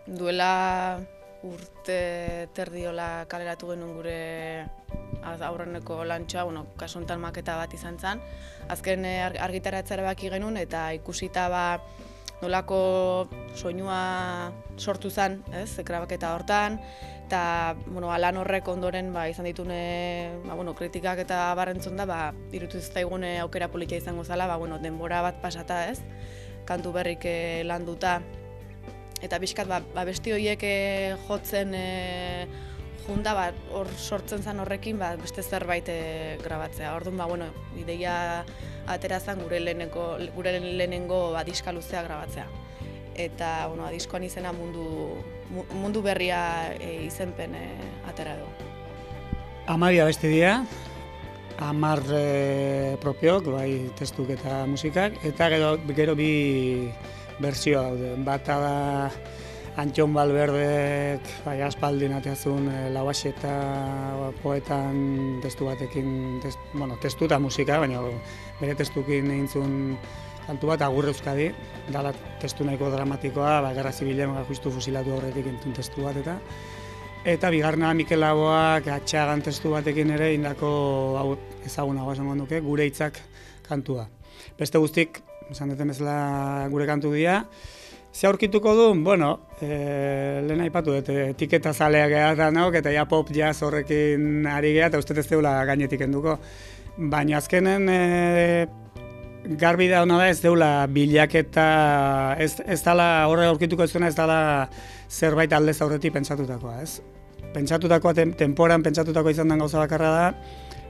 Duela urte terdiola kaleratu genuen gure aurreneko lantxoa, kasu honetan maketa bat izan zen. Azken argitaratzea erabaki genuen eta ikusita nolako soinua sortu zen, grabaketa hortan, eta lan horrek ondoren izan dituen kritikak eta barrentzun da, irutu zaigun aukera politia izango zela, denbora bat pasata, kantu berrik landuta. Eta pixkat besti horiek jotzen junta, hor sortzen zen horrekin beste zerbait grabatzea. Orduan, ideia atera zen gure lehenengo diska luzea grabatzea. Eta diskoan izena mundu berria izenpen atera du. 10 abesti dira, 10 propiok, bai testuk eta musikak, eta gero bi bertsio daude. Bata da Antxon Balberdek aspaldin ateazun Lauaxeta poetan testu batekin, testu eta musika, baina bere testukin egintzun kantu bat, Agur Euskadi, dala testu nahiko dramatikoa, Gerra Zibilean justu fusilatu horretik entzun testu bat eta bigarna Mikel Laboak Atxagan testu batekin ere indako ezagunagoa esango nuke, Gure hitzak kantua. Beste guztik, esan duten bezala gure kantu dira. Ze aurkituko du? Lehen aipatu dut, etiketa zaleak eta eta ja pop jazz horrekin ari geha, eta uste ez deula gainetik enduko. Baina azkenen garbi da hona da ez deula bilaketa, ez dala horre aurkituko ez duena ez dala zerbait aldez aurretik pentsatutakoa, ez? Pentsatutakoa, temporan pentsatutakoa izan den gauza bakarra da,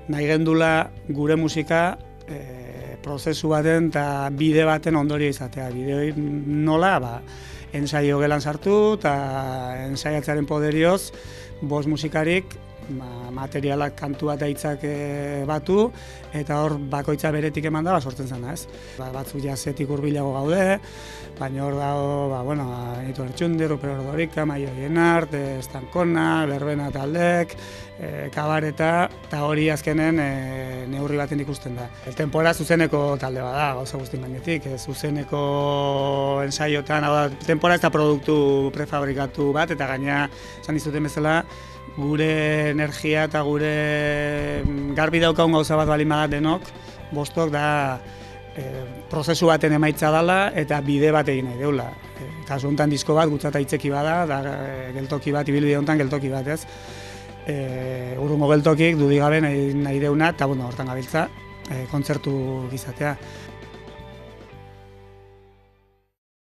nahi gendula gure musika prozesu baten eta bide baten ondorio izatea. Bide nola, ensaio gelan sartu eta ensaiatzearen poderioz, bost musikarik materialak kantu bat hitzak batu eta hor bakoitza beretik eman da sortzen zena, ez? Batzuk jazzetik hurbilago gaude, baina hor dago, Anitu Artxundi, Ruper Ordorika, Maio Jenart, Estankona, Berbena taldek, Kabareta, eta hori azkenen neurri baten ikusten da. Tempora zuzeneko talde bada, gauza guztin gainetik, zuzeneko ensaiotan, tempora ez da produktu prefabrikatu bat, eta gaina, esan dizuten bezala, gure energia eta gure garbi daukagun gauza bat balin badat denok, bostok da prozesu baten emaitza dela eta bide bat egin nahi deula. Kasu honetan disko bat, gutzata hitzeki bada, da geltoki bat, ibilbide honetan geltoki bat, ez? Urrungo geltokik dudigabe nahi deuna, eta hortan gabiltza, kontzertu gizatea.